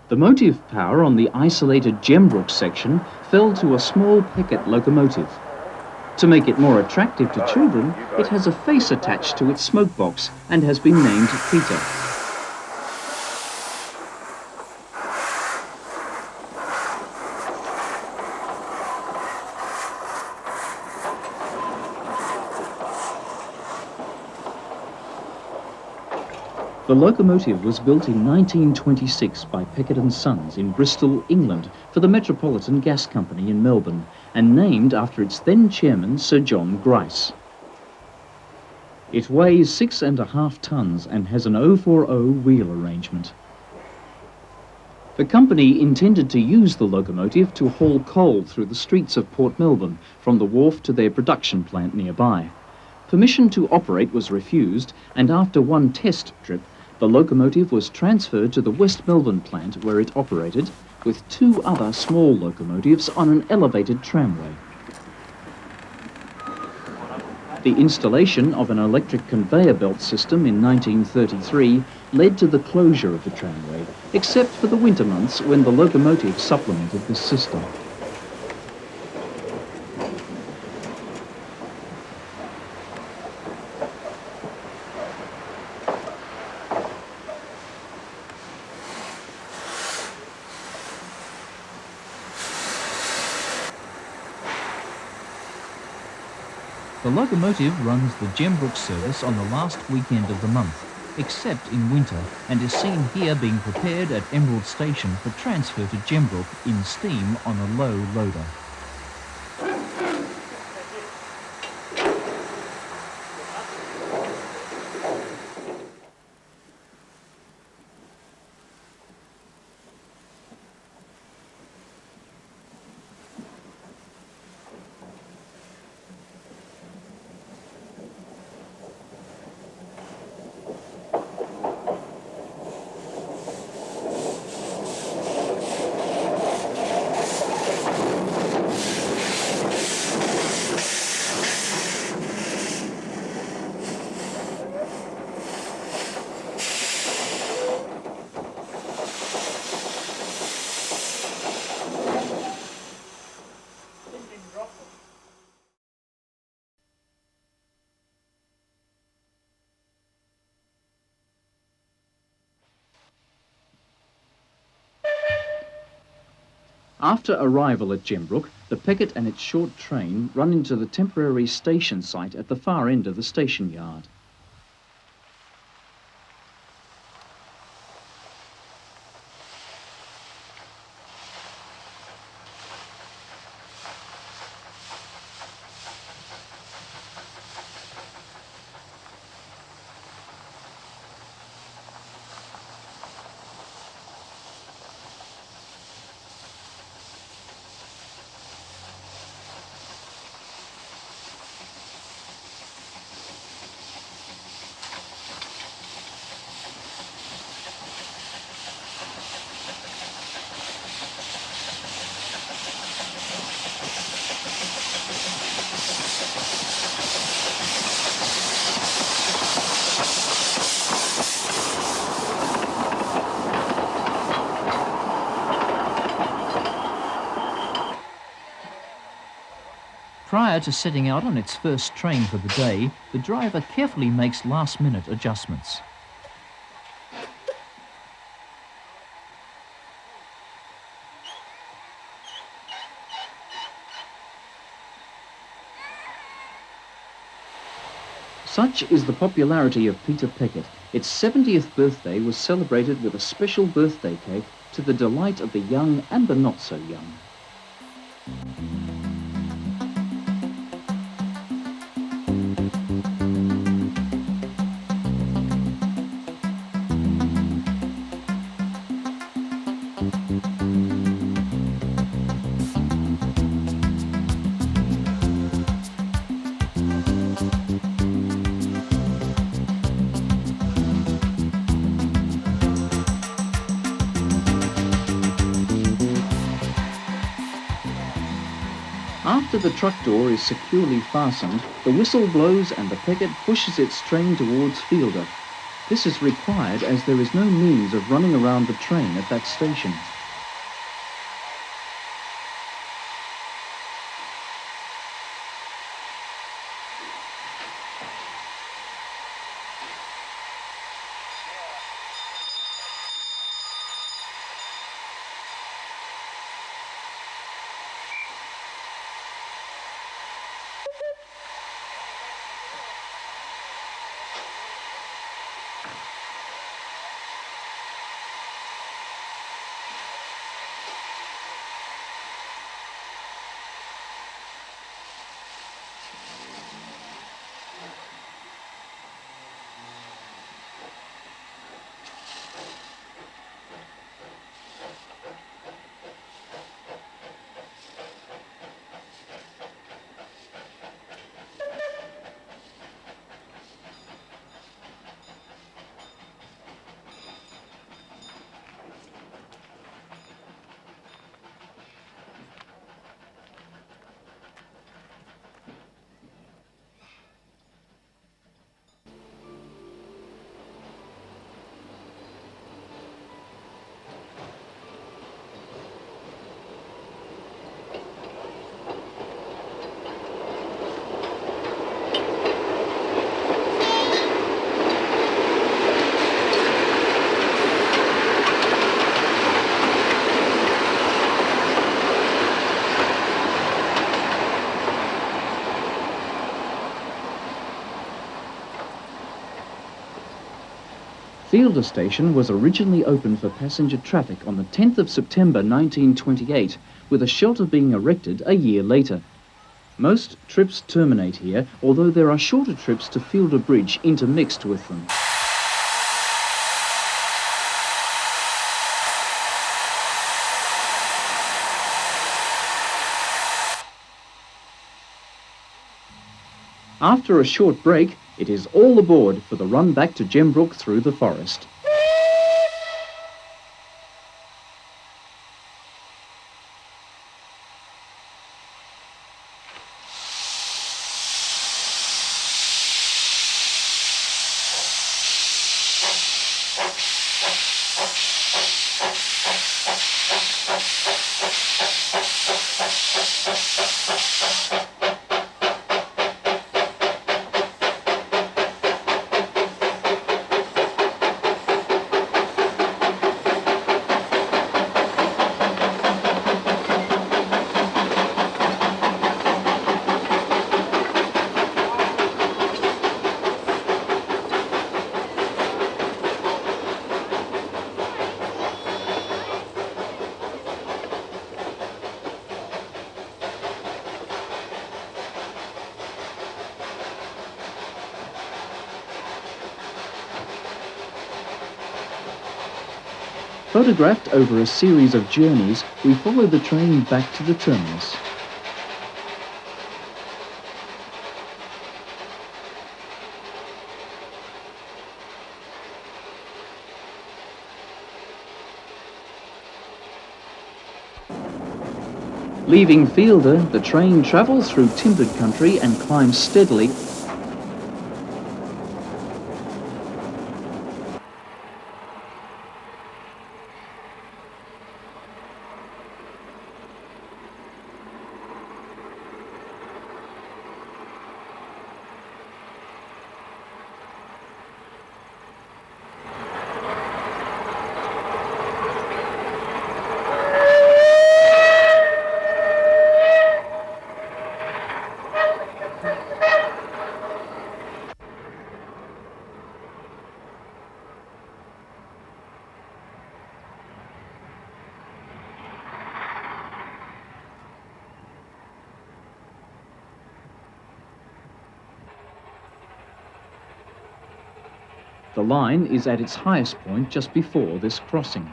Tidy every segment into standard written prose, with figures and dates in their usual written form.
The motive power on the isolated Gembrook section fell to a small Peckett locomotive. To make it more attractive to children, it has a face attached to its smoke box and has been named Peter. The locomotive was built in 1926 by Peckett and Sons in Bristol, England, for the Metropolitan Gas Company in Melbourne, and named after its then chairman, Sir John Grice. It weighs 6.5 tons and has an 040 wheel arrangement. The company intended to use the locomotive to haul coal through the streets of Port Melbourne from the wharf to their production plant nearby. Permission to operate was refused, and after one test trip, the locomotive was transferred to the West Melbourne plant where it operated, with 2 other small locomotives on an elevated tramway. The installation of an electric conveyor belt system in 1933 led to the closure of the tramway, except for the winter months when the locomotive supplemented this system. The locomotive runs the Gembrook service on the last weekend of the month, except in winter, and is seen here being prepared at Emerald Station for transfer to Gembrook in steam on a low loader. After arrival at Gembrook, the Peckett and its short train run into the temporary station site at the far end of the station yard. Prior to setting out on its first train for the day, the driver carefully makes last-minute adjustments. Such is the popularity of Peter Peckett. Its 70th birthday was celebrated with a special birthday cake to the delight of the young and the not-so-young. After the truck door is securely fastened, the whistle blows and the Peckett pushes its train towards Fielder. This is required as there is no means of running around the train at that station. Fielder Station was originally opened for passenger traffic on the 10th of September 1928, with a shelter being erected a year later. Most trips terminate here, although there are shorter trips to Fielder Bridge intermixed with them. After a short break, it is all aboard for the run back to Gembrook through the forest. Photographed over a series of journeys, we follow the train back to the terminus. Leaving Fielder, the train travels through timbered country and climbs steadily The line is at its highest point just before this crossing.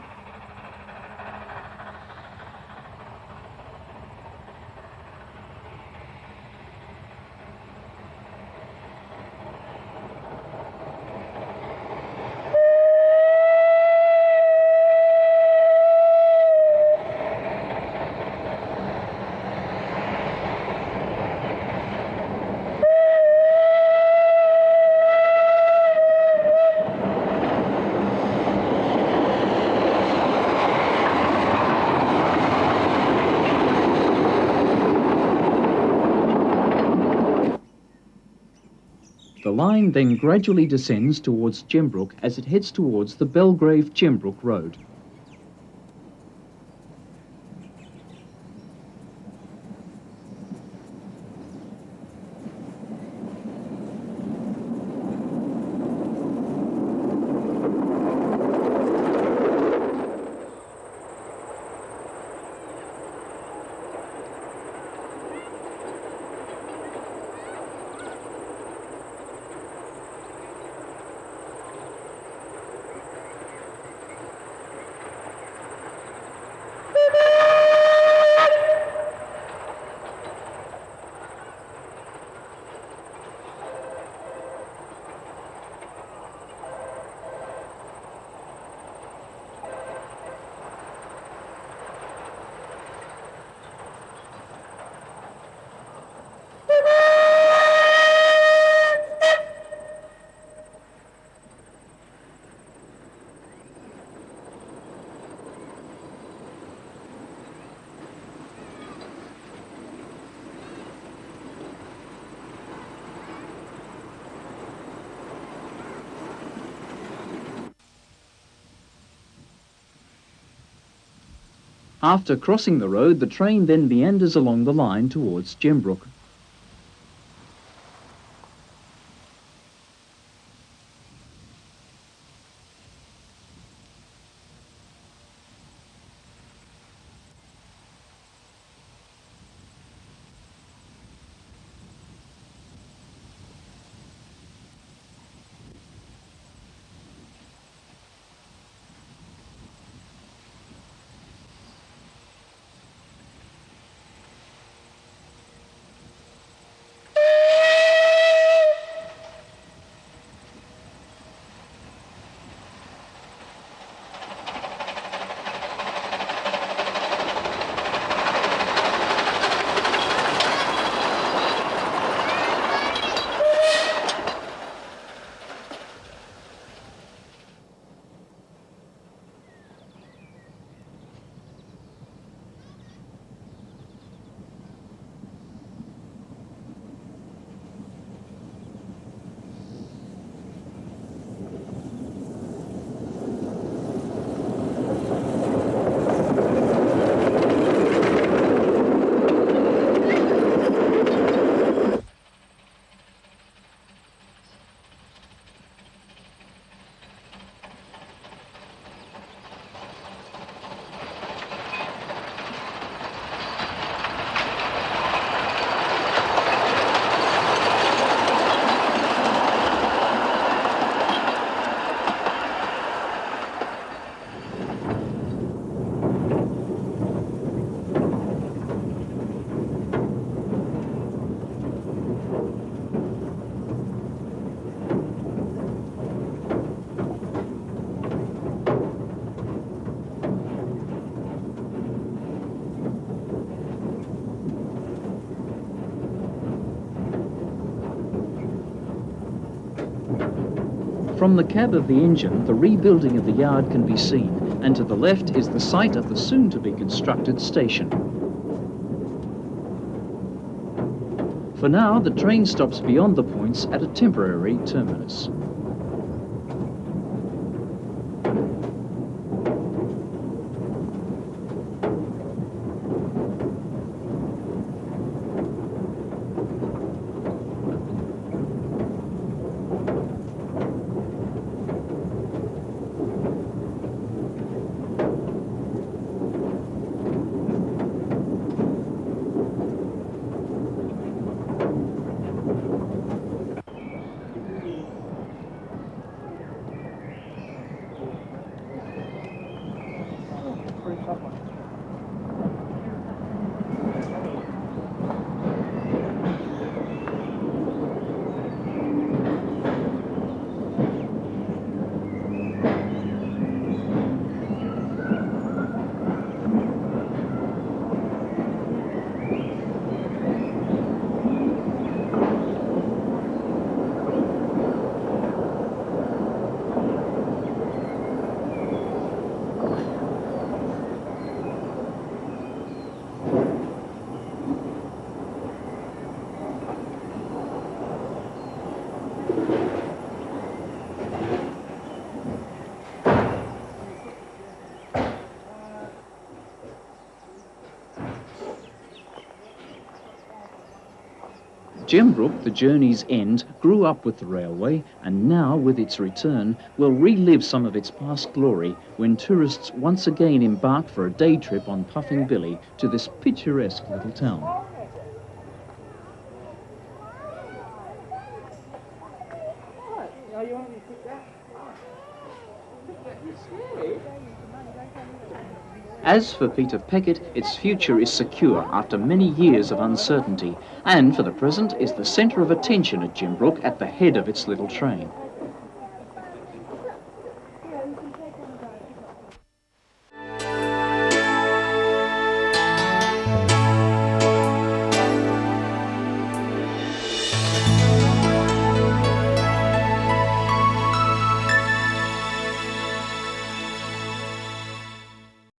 line then gradually descends towards Gembrook as it heads towards the Belgrave-Gembrook Road. After crossing the road, the train then meanders along the line towards Gembrook. From the cab of the engine, the rebuilding of the yard can be seen, and to the left is the site of the soon-to-be-constructed station. For now, the train stops beyond the points at a temporary terminus. Gembrook, the journey's end, grew up with the railway, and now, with its return, will relive some of its past glory when tourists once again embark for a day trip on Puffing Billy to this picturesque little town. As for Peter Peckett, its future is secure after many years of uncertainty, and for the present is the centre of attention at Gembrook at the head of its little train.